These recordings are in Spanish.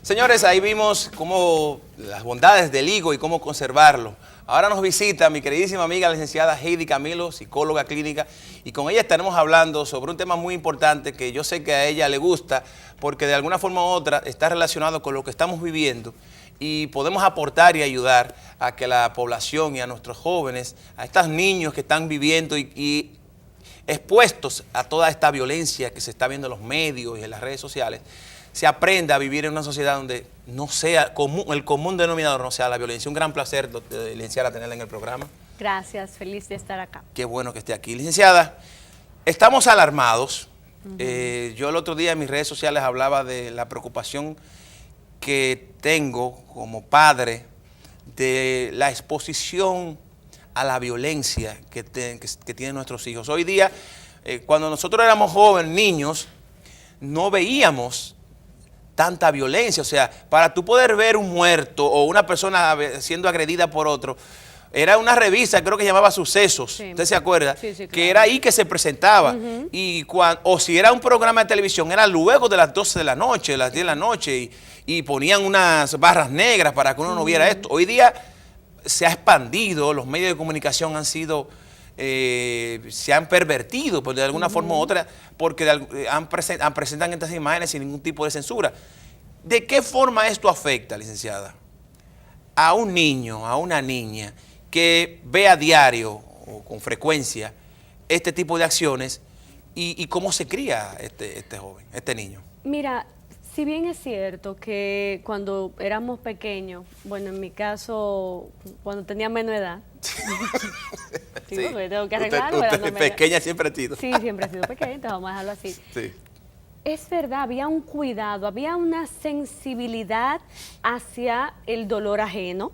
Señores, ahí vimos cómo las bondades del higo y cómo conservarlo. Ahora nos visita mi queridísima amiga, la licenciada Heidi Camilo, psicóloga clínica, y con ella estaremos hablando sobre un tema muy importante que yo sé que a ella le gusta, porque de alguna forma u otra está relacionado con lo que estamos viviendo y podemos aportar y ayudar a que la población y a nuestros jóvenes, a estos niños que están viviendo y expuestos a toda esta violencia que se está viendo en los medios y en las redes sociales, se aprenda a vivir en una sociedad donde no sea el común denominador no sea la violencia. Un gran placer, licenciada, tenerla en el programa. Gracias, feliz de estar acá. Qué bueno que esté aquí. Licenciada, estamos alarmados. Yo el otro día en mis redes sociales hablaba de la preocupación que tengo como padre de la exposición a la violencia que tienen nuestros hijos. Hoy día, cuando nosotros éramos jóvenes, niños, no veíamos tanta violencia. O sea, para tú poder ver un muerto o una persona siendo agredida por otro, era una revista, creo que llamaba Sucesos, sí. ¿Usted se acuerda? Sí, sí, claro. Que era ahí que se presentaba. O si era un programa de televisión, era luego de las 12 de la noche, las 10 de la noche, y ponían unas barras negras para que uno no viera esto. Hoy día se ha expandido, los medios de comunicación han sido, se han pervertido pues, de alguna forma u otra, porque presentan estas imágenes sin ningún tipo de censura. ¿De qué forma esto afecta, licenciada, a un niño, a una niña que ve a diario o con frecuencia este tipo de acciones y cómo se cría este joven, este niño? Mira, si bien es cierto que cuando éramos pequeños, bueno, en mi caso, cuando tenía menos edad, sí, porque tengo que arreglarlo. Usted pequeña siempre ha sido. Sí, siempre he sido pequeña, entonces vamos a dejarlo así. Sí. Es verdad, había un cuidado, había una sensibilidad hacia el dolor ajeno.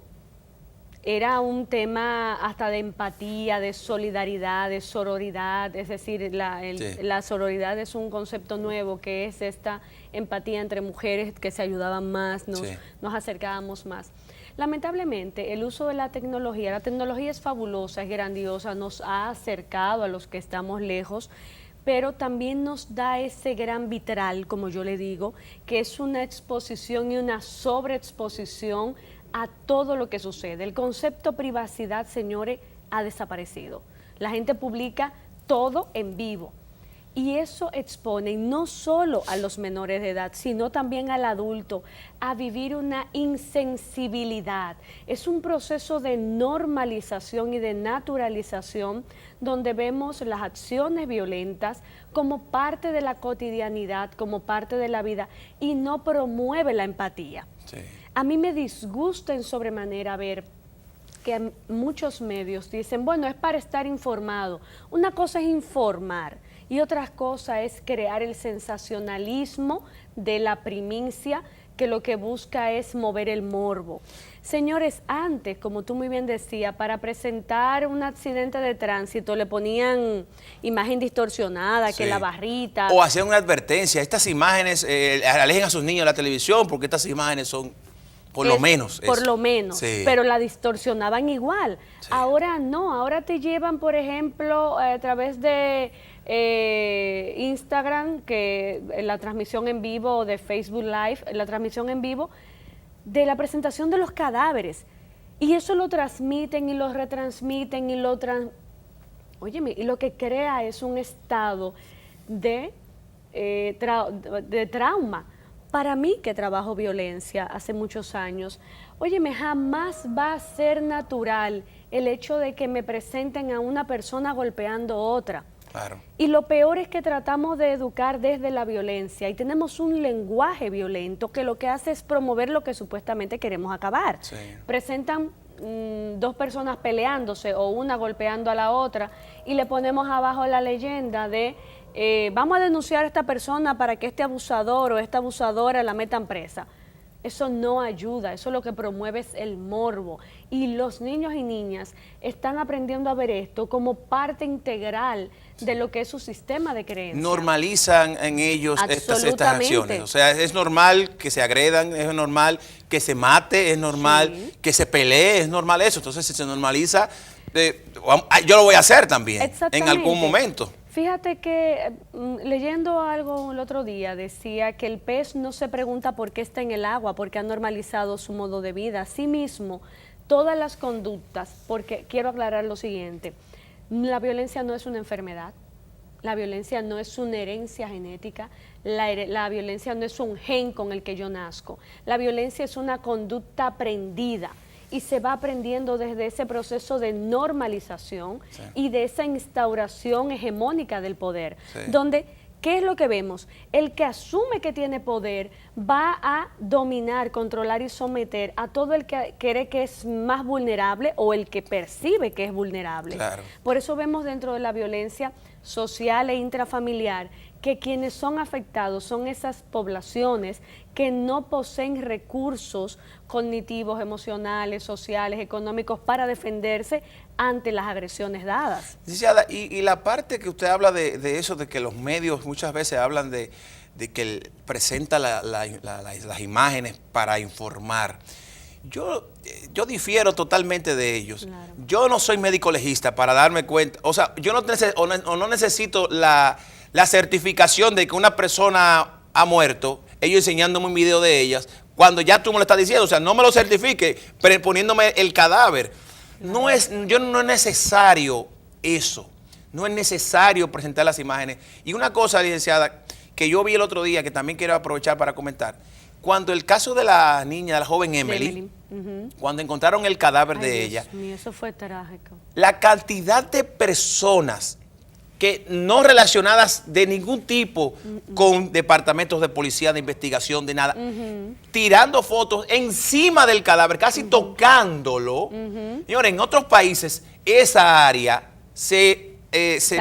Era un tema hasta de empatía, de solidaridad, de sororidad, es decir, la sororidad es un concepto nuevo que es esta empatía entre mujeres que se ayudaban más, nos acercábamos más. Lamentablemente, el uso de la tecnología es fabulosa, es grandiosa, nos ha acercado a los que estamos lejos, pero también nos da ese gran vitral, como yo le digo, que es una exposición y una sobreexposición a todo lo que sucede. El concepto privacidad, señores, ha desaparecido. La gente publica todo en vivo. Y eso expone no solo a los menores de edad, sino también al adulto a vivir una insensibilidad. Es un proceso de normalización y de naturalización donde vemos las acciones violentas como parte de la cotidianidad, como parte de la vida y no promueve la empatía. Sí. A mí me disgusta en sobremanera ver que muchos medios dicen, bueno, es para estar informado. Una cosa es informar y otra cosa es crear el sensacionalismo de la primicia que lo que busca es mover el morbo. Señores, antes, como tú muy bien decías, para presentar un accidente de tránsito le ponían imagen distorsionada, que la barrita. O hacían una advertencia, estas imágenes, alejen a sus niños de la televisión porque estas imágenes son... Por lo menos. Sí. Pero la distorsionaban igual. Sí. Ahora no, ahora te llevan, por ejemplo, a través de Instagram, que la transmisión en vivo, o de Facebook Live, la transmisión en vivo de la presentación de los cadáveres. Y eso lo transmiten y lo retransmiten y Óyeme, y lo que crea es un estado de trauma. Para mí, que trabajo violencia hace muchos años, óyeme, jamás va a ser natural el hecho de que me presenten a una persona golpeando a otra. Claro. Y lo peor es que tratamos de educar desde la violencia y tenemos un lenguaje violento que lo que hace es promover lo que supuestamente queremos acabar. Sí. Presentan dos personas peleándose o una golpeando a la otra y le ponemos abajo la leyenda de vamos a denunciar a esta persona para que este abusador o esta abusadora la metan presa. Eso no ayuda, eso lo que promueve es el morbo. Y los niños y niñas están aprendiendo a ver esto como parte integral de lo que es su sistema de creencias. Normalizan en ellos estas acciones. O sea, es normal que se agredan, es normal que se mate, es normal que se pelee, es normal eso. Entonces, si se normaliza, yo lo voy a hacer también en algún momento. Fíjate que leyendo algo el otro día decía que el pez no se pregunta por qué está en el agua, porque ha normalizado su modo de vida. Asimismo, todas las conductas, porque quiero aclarar lo siguiente, la violencia no es una enfermedad, la violencia no es una herencia genética, la violencia no es un gen con el que yo nazco, la violencia es una conducta aprendida. Y se va aprendiendo desde ese proceso de normalización y de esa instauración hegemónica del poder, donde, ¿qué es lo que vemos? El que asume que tiene poder va a dominar, controlar y someter a todo el que cree que es más vulnerable o el que percibe que es vulnerable. Claro. Por eso vemos dentro de la violencia social e intrafamiliar que quienes son afectados son esas poblaciones que no poseen recursos cognitivos, emocionales, sociales, económicos para defenderse ante las agresiones dadas. Licenciada, y la parte que usted habla de eso, de que los medios muchas veces hablan de que presenta las imágenes para informar. Yo difiero totalmente de ellos. Claro. Yo no soy médico legista para darme cuenta, o sea, yo no necesito la certificación de que una persona ha muerto, ellos enseñándome un video de ellas, cuando ya tú me lo estás diciendo, o sea, no me lo certifique, pero poniéndome el cadáver. No es necesario eso, no es necesario presentar las imágenes. Y una cosa, licenciada, que yo vi el otro día, que también quiero aprovechar para comentar, cuando el caso de la niña, de la joven Emily, cuando encontraron el cadáver de ella, Dios mío, eso fue trágico. la cantidad de personas que no relacionadas de ningún tipo con departamentos de policía, de investigación, de nada, tirando fotos encima del cadáver, casi tocándolo. Señores, en otros países esa área se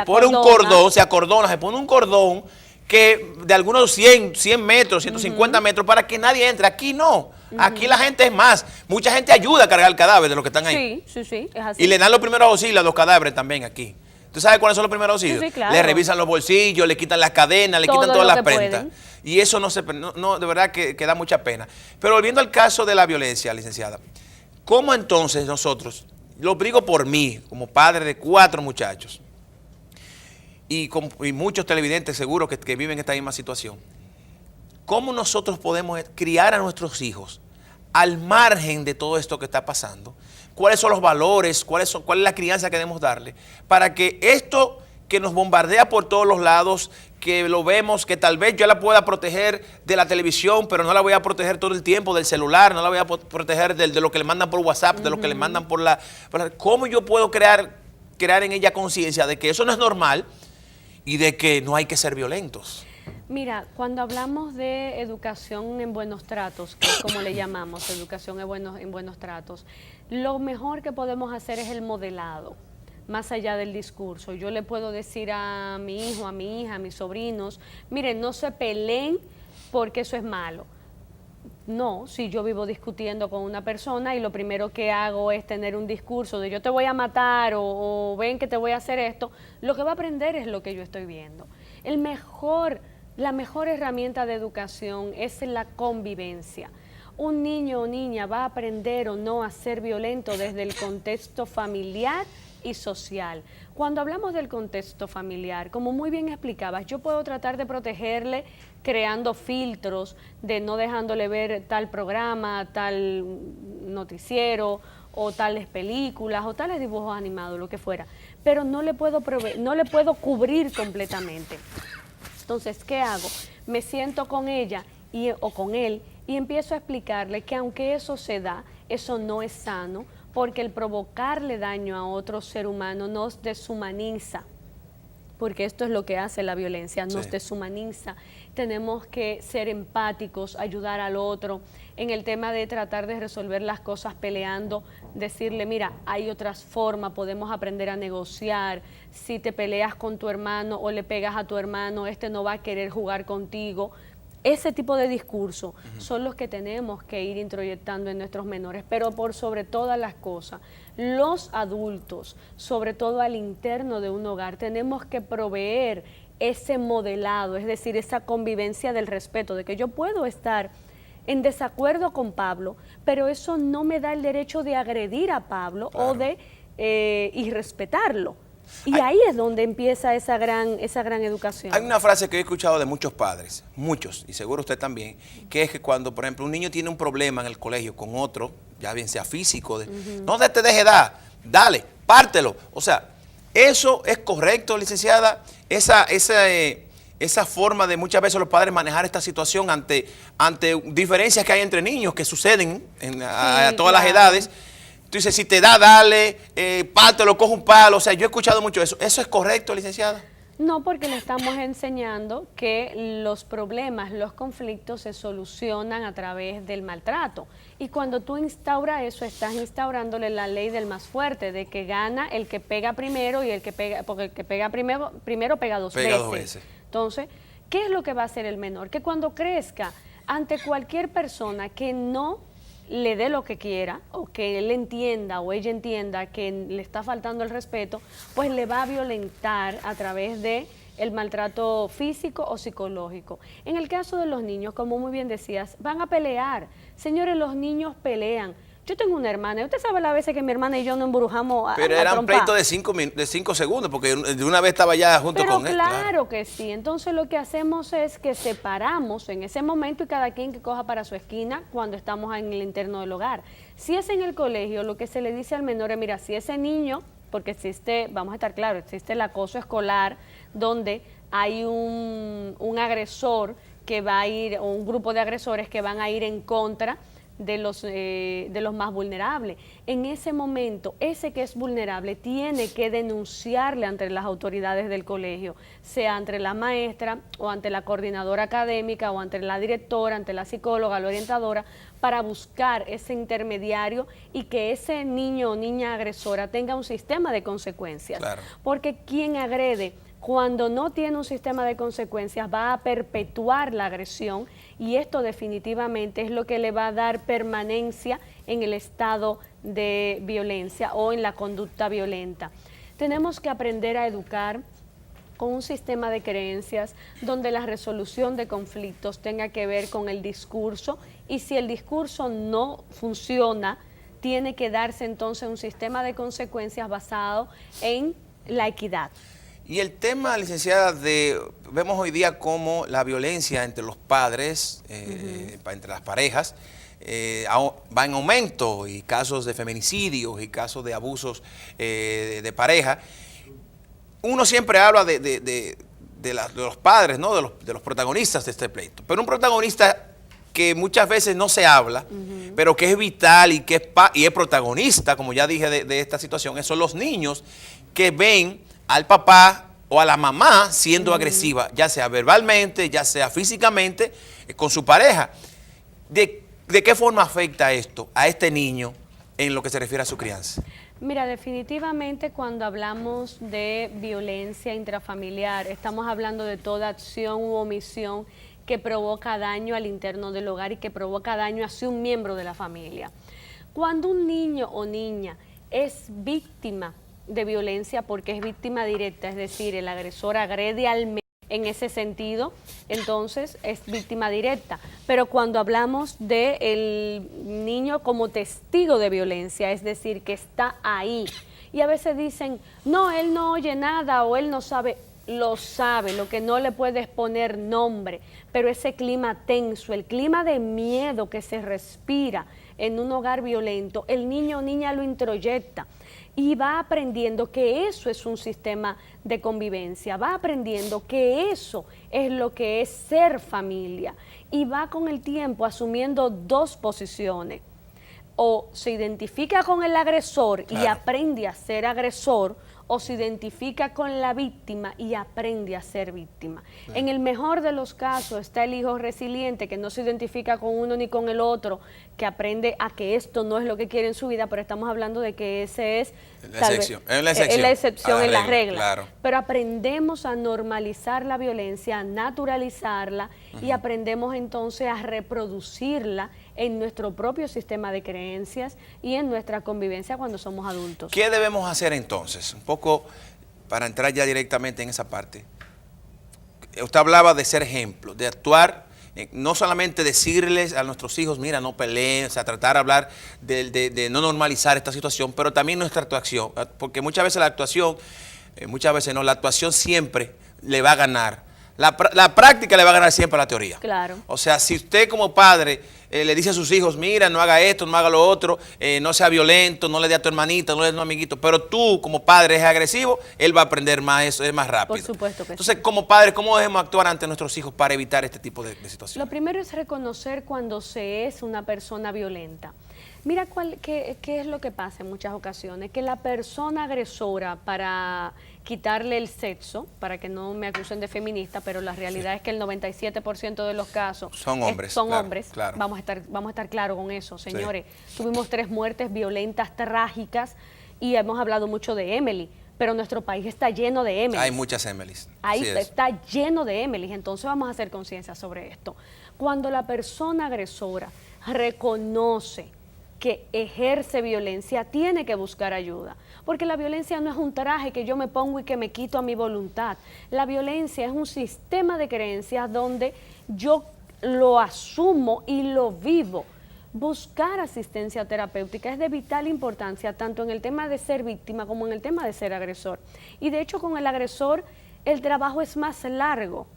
pone un cordón, se acordona, se pone un cordón que de algunos 100 metros, 150 metros para que nadie entre. Aquí no. Aquí la gente es más. Mucha gente ayuda a cargar el cadáver de los que están ahí. Sí, es así. Y le dan los primeros auxilios a los cadáveres también aquí. ¿Tú sabes cuáles son los primeros auxilios? Sí, claro. Le revisan los bolsillos, le quitan las cadenas, le Todo quitan todas lo las que prendas. pueden. Y eso de verdad que da mucha pena. Pero volviendo al caso de la violencia, licenciada, ¿cómo entonces nosotros, lo digo por mí, como padre de 4 muchachos, y muchos televidentes seguros que viven esta misma situación, ¿cómo nosotros podemos criar a nuestros hijos al margen de todo esto que está pasando? ¿Cuáles son los valores? ¿Cuál es la crianza que debemos darle? Para que esto que nos bombardea por todos los lados, que lo vemos, que tal vez yo la pueda proteger de la televisión, pero no la voy a proteger todo el tiempo del celular, no la voy a proteger de lo que le mandan por WhatsApp, de lo que le mandan por la... ¿Cómo yo puedo crear en ella conciencia de que eso no es normal y de que no hay que ser violentos? Mira, cuando hablamos de educación en buenos tratos, que es como le llamamos, educación en buenos tratos, lo mejor que podemos hacer es el modelado, más allá del discurso. Yo le puedo decir a mi hijo, a mi hija, a mis sobrinos, miren, no se peleen porque eso es malo. No, si yo vivo discutiendo con una persona y lo primero que hago es tener un discurso de yo te voy a matar o ven que te voy a hacer esto, lo que va a aprender es lo que yo estoy viendo. La mejor herramienta de educación es la convivencia. Un niño o niña va a aprender o no a ser violento desde el contexto familiar y social. Cuando hablamos del contexto familiar, como muy bien explicabas, yo puedo tratar de protegerle creando filtros, de no dejándole ver tal programa, tal noticiero, o tales películas, o tales dibujos animados, lo que fuera, pero no le puedo cubrir completamente. Entonces, ¿qué hago? Me siento con ella o con él y empiezo a explicarle que aunque eso se da, eso no es sano, porque el provocarle daño a otro ser humano nos deshumaniza, porque esto es lo que hace la violencia, nos deshumaniza. Tenemos que ser empáticos, ayudar al otro. En el tema de tratar de resolver las cosas peleando, decirle, mira, hay otras formas, podemos aprender a negociar. Si te peleas con tu hermano o le pegas a tu hermano, este no va a querer jugar contigo. Ese tipo de discursos son los que tenemos que ir introyectando en nuestros menores, pero por sobre todas las cosas, los adultos, sobre todo al interno de un hogar, tenemos que proveer ese modelado, es decir, esa convivencia del respeto, de que yo puedo estar en desacuerdo con Pablo, pero eso no me da el derecho de agredir a Pablo o de irrespetarlo. Y ahí es donde empieza esa gran educación. Hay una frase que he escuchado de muchos padres, muchos, y seguro usted también, que es que cuando, por ejemplo, un niño tiene un problema en el colegio con otro, ya bien sea físico, no te deje dar, dale, pártelo. O sea, eso es correcto, licenciada, esa forma de muchas veces los padres manejar esta situación ante diferencias que hay entre niños que suceden a todas las edades. Tú dices, si te da, dale, pártelo, coge un palo. O sea, yo he escuchado mucho eso. ¿Eso es correcto, licenciada? No, porque le estamos enseñando que los problemas, los conflictos se solucionan a través del maltrato. Y cuando tú instauras eso, estás instaurándole la ley del más fuerte, de que gana el que pega primero y el que pega, porque el que pega primero pega dos veces. Entonces, ¿qué es lo que va a hacer el menor? Que cuando crezca, ante cualquier persona que no le dé lo que quiera, o que él entienda o ella entienda que le está faltando el respeto, pues le va a violentar a través de el maltrato físico o psicológico. En el caso de los niños, como muy bien decías, van a pelear. Señores, los niños pelean. Yo tengo una hermana, y usted sabe las veces que mi hermana y yo nos embrujamos Pero era un pleito de 5 segundos, porque de una vez estaba ya junto con él. Claro que sí. Entonces lo que hacemos es que separamos en ese momento y cada quien que coja para su esquina cuando estamos en el interno del hogar. Si es en el colegio, lo que se le dice al menor es, mira, si ese niño, porque existe, vamos a estar claros, existe el acoso escolar donde hay un agresor que va a ir, o un grupo de agresores que van a ir en contra de los más vulnerables. En ese momento, ese que es vulnerable tiene que denunciarle ante las autoridades del colegio, sea ante la maestra o ante la coordinadora académica o ante la directora, ante la psicóloga, la orientadora, para buscar ese intermediario y que ese niño o niña agresora tenga un sistema de consecuencias. Claro. Porque quien agrede, cuando no tiene un sistema de consecuencias, va a perpetuar la agresión y esto definitivamente es lo que le va a dar permanencia en el estado de violencia o en la conducta violenta. Tenemos que aprender a educar con un sistema de creencias donde la resolución de conflictos tenga que ver con el discurso y si el discurso no funciona, tiene que darse entonces un sistema de consecuencias basado en la equidad. Y el tema, licenciada, vemos hoy día cómo la violencia entre los padres, entre las parejas, va en aumento, y casos de feminicidios y casos de abusos de pareja. Uno siempre habla de los padres, ¿no? de los protagonistas de este pleito, pero un protagonista que muchas veces no se habla, pero que es vital y que es protagonista, como ya dije, de esta situación, son los niños que ven al papá o a la mamá siendo agresiva, ya sea verbalmente, ya sea físicamente, con su pareja. ¿De qué forma afecta esto a este niño en lo que se refiere a su crianza? Mira, definitivamente cuando hablamos de violencia intrafamiliar, estamos hablando de toda acción u omisión que provoca daño al interno del hogar y que provoca daño hacia un miembro de la familia. Cuando un niño o niña es víctima de violencia porque es víctima directa, es decir, el agresor agrede al menor en ese sentido, entonces es víctima directa. Pero cuando hablamos del niño como testigo de violencia, es decir, que está ahí, y a veces dicen, no, él no oye nada o él no sabe, lo sabe, lo que no le puedes poner nombre, pero ese clima tenso, el clima de miedo que se respira en un hogar violento, el niño o niña lo introyecta. Y va aprendiendo que eso es un sistema de convivencia, va aprendiendo que eso es lo que es ser familia y va con el tiempo asumiendo dos posiciones. O se identifica con el agresor y aprende a ser agresor, o se identifica con la víctima y aprende a ser víctima. En el mejor de los casos está el hijo resiliente que no se identifica con uno ni con el otro, que aprende a que esto no es lo que quiere en su vida, pero estamos hablando de que ese es la excepción en la regla. Claro. Pero aprendemos a normalizar la violencia, a naturalizarla y aprendemos entonces a reproducirla en nuestro propio sistema de creencias y en nuestra convivencia cuando somos adultos. ¿Qué debemos hacer entonces? Un poco para entrar ya directamente en esa parte. Usted hablaba de ser ejemplo, de actuar, no solamente decirles a nuestros hijos, mira, no peleen, o sea, tratar de hablar de no normalizar esta situación, pero también nuestra actuación, porque muchas veces la actuación muchas veces no, la actuación siempre le va a ganar. La práctica le va a ganar siempre a la teoría. Claro. O sea, si usted como padre le dice a sus hijos, mira, no haga esto, no haga lo otro, no sea violento, no le dé a tu hermanita, no le dé a tu amiguito, pero tú como padre es agresivo, él va a aprender más eso, es más rápido. Por supuesto que Entonces, sí. como padres, ¿cómo debemos actuar ante nuestros hijos para evitar este tipo de situaciones? Lo primero es reconocer cuando se es una persona violenta. Mira qué es lo que pasa en muchas ocasiones, que la persona agresora, para quitarle el sexo, para que no me acusen de feminista, pero la realidad es que el 97% de los casos son hombres. Son claro, hombres. Claro. Vamos a estar claros con eso, señores. Sí. Tuvimos 3 muertes violentas, trágicas, y hemos hablado mucho de Emily, pero nuestro país está lleno de Emily. Hay muchas Emilys. Ahí está lleno de Emily, entonces vamos a hacer conciencia sobre esto. Cuando la persona agresora reconoce que ejerce violencia, tiene que buscar ayuda, porque la violencia no es un traje que yo me pongo y que me quito a mi voluntad. La violencia es un sistema de creencias donde yo lo asumo y lo vivo. Buscar asistencia terapéutica es de vital importancia, tanto en el tema de ser víctima como en el tema de ser agresor. Y de hecho, con el agresor el trabajo es más largo,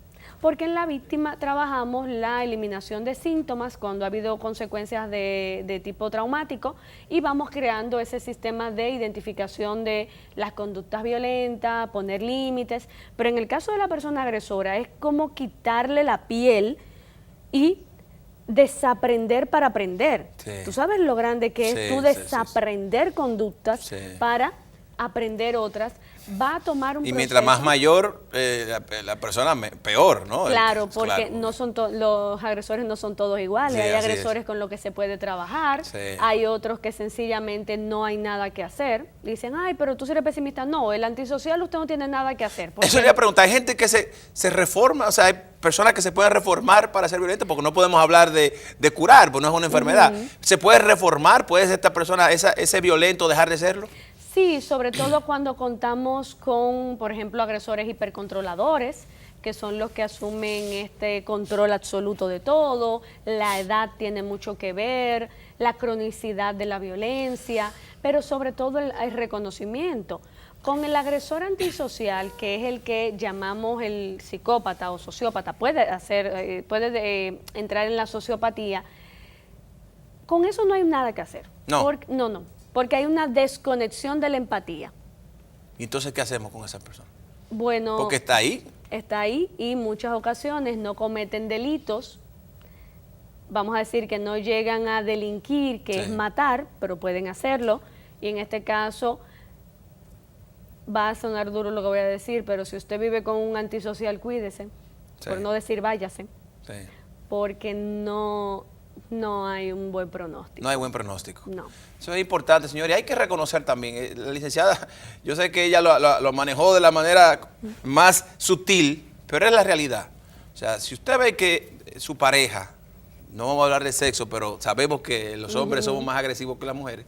porque en la víctima trabajamos la eliminación de síntomas cuando ha habido consecuencias de tipo traumático, y vamos creando ese sistema de identificación de las conductas violentas, poner límites. Pero en el caso de la persona agresora es como quitarle la piel y desaprender para aprender. Sí. Tú sabes lo grande que es tú desaprender conductas para aprender otras. Va a tomar un proceso. Y mientras más mayor la persona, peor, ¿no? Claro, porque no son los agresores no son todos iguales. Hay agresores con los que se puede trabajar, hay otros que sencillamente no hay nada que hacer. Dicen, ay, pero tú eres pesimista. No, el antisocial usted no tiene nada que hacer. Eso le voy a preguntar, hay gente que se reforma, o sea, hay personas que se pueden reformar para ser violentas, porque no podemos hablar de curar, porque no es una enfermedad. ¿Se puede reformar? ¿Puede esta persona, ese violento, dejar de serlo? Sí, sobre todo cuando contamos con, por ejemplo, agresores hipercontroladores, que son los que asumen este control absoluto de todo. La edad tiene mucho que ver, la cronicidad de la violencia, pero sobre todo el reconocimiento. Con el agresor antisocial, que es el que llamamos el psicópata o sociópata, puede entrar en la sociopatía, con eso no hay nada que hacer. No. Porque hay una desconexión de la empatía. ¿Y entonces qué hacemos con esa persona? Bueno, porque está ahí. Está ahí y en muchas ocasiones no cometen delitos. Vamos a decir que no llegan a delinquir, que es matar, pero pueden hacerlo. Y en este caso, va a sonar duro lo que voy a decir, pero si usted vive con un antisocial, cuídese. Por no decir váyase. Porque no hay un buen pronóstico. No hay buen pronóstico. No. Eso es importante, señor. Y hay que reconocer también, la licenciada, yo sé que ella lo manejó de la manera más sutil, pero es la realidad. O sea, si usted ve que su pareja, no vamos a hablar de sexo, pero sabemos que los hombres somos más agresivos que las mujeres.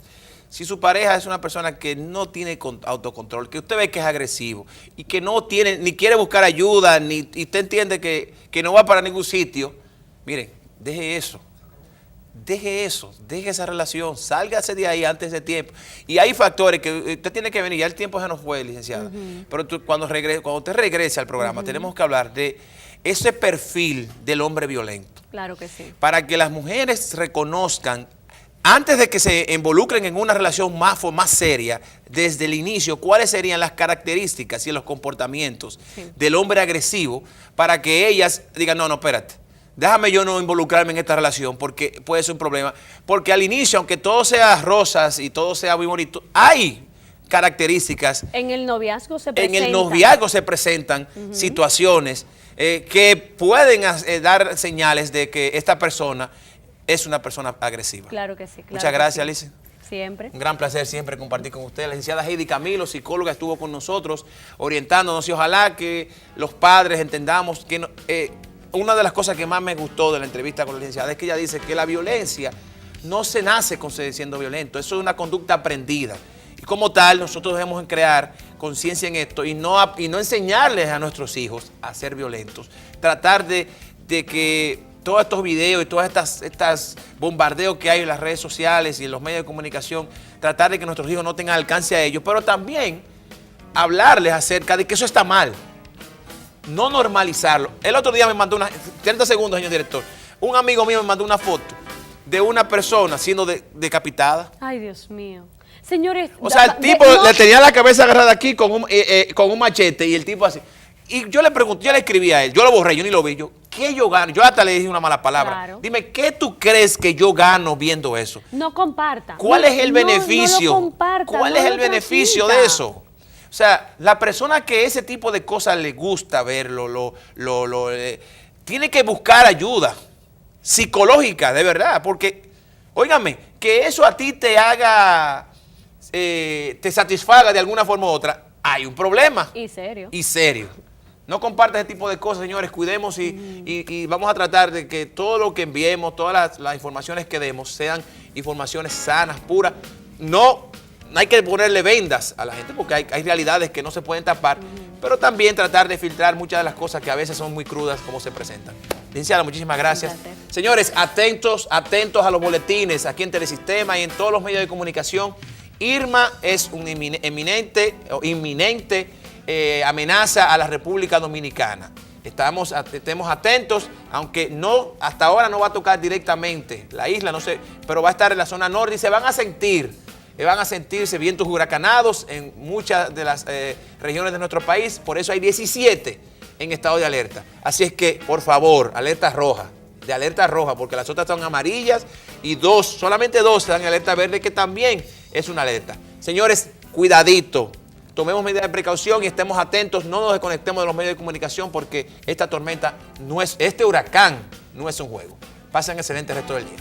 Si su pareja es una persona que no tiene autocontrol, que usted ve que es agresivo y que no tiene, ni quiere buscar ayuda, y usted entiende que no va para ningún sitio, miren, deje eso. Deje esa relación, sálgase de ahí antes de tiempo. Y hay factores que usted tiene que venir, ya el tiempo se nos fue, licenciada, pero cuando usted regrese al programa, tenemos que hablar de ese perfil del hombre violento. Claro que sí. Para que las mujeres reconozcan, antes de que se involucren en una relación más seria, desde el inicio, cuáles serían las características y los comportamientos del hombre agresivo, para que ellas digan, no, espérate. Déjame yo no involucrarme en esta relación porque puede ser un problema. Porque al inicio, aunque todo sea rosas y todo sea muy bonito, hay características. En el noviazgo se presentan. Situaciones que pueden dar señales de que esta persona es una persona agresiva. Claro que sí. Claro. Muchas gracias, Alicia. Siempre. Un gran placer siempre compartir con usted. La licenciada Heidi Camilo, psicóloga, estuvo con nosotros orientándonos, y ojalá que los padres entendamos que una de las cosas que más me gustó de la entrevista con la licenciada es que ella dice que la violencia no se nace siendo violento, eso es una conducta aprendida. Y como tal, nosotros debemos crear conciencia en esto y no enseñarles a nuestros hijos a ser violentos. Tratar de que todos estos videos y todas estas bombardeos que hay en las redes sociales y en los medios de comunicación, tratar de que nuestros hijos no tengan alcance a ellos, pero también hablarles acerca de que eso está mal. No normalizarlo. El otro día me mandó 30 segundos, señor director. Un amigo mío me mandó una foto de una persona siendo decapitada. Ay, Dios mío. Señores, o sea, el tipo le tenía la cabeza agarrada aquí con un machete y el tipo así. Y yo le pregunté, yo le escribí a él, yo lo borré, yo ni lo vi. ¿Qué yo gano? Yo hasta le dije una mala palabra. Claro. Dime, ¿qué tú crees que yo gano viendo eso? No comparta. ¿Cuál es el beneficio? No lo comparta, ¿Cuál es el beneficio de eso? O sea, la persona que ese tipo de cosas le gusta verlo, tiene que buscar ayuda psicológica, de verdad, porque, óigame, que eso a ti te haga, te satisfaga de alguna forma u otra, hay un problema. Y serio. Y serio. No comparte ese tipo de cosas, señores, cuidemos y vamos a tratar de que todo lo que enviemos, todas las informaciones que demos sean informaciones sanas, puras. No hay que ponerle vendas a la gente porque hay realidades que no se pueden tapar, pero también tratar de filtrar muchas de las cosas que a veces son muy crudas como se presentan. Licenciada, muchísimas gracias. Señores, atentos a los boletines aquí en Telesistema y en todos los medios de comunicación. Irma es un inminente amenaza a la República Dominicana. Estemos atentos, aunque no, hasta ahora no va a tocar directamente la isla, no sé, pero va a estar en la zona norte y se van a sentirse vientos huracanados en muchas de las regiones de nuestro país, por eso hay 17 en estado de alerta. Así es que, por favor, alerta roja, porque las otras son amarillas y solamente dos están en alerta verde, que también es una alerta. Señores, cuidadito. Tomemos medidas de precaución y estemos atentos, no nos desconectemos de los medios de comunicación porque esta tormenta este huracán no es un juego. Pasen excelente resto del día.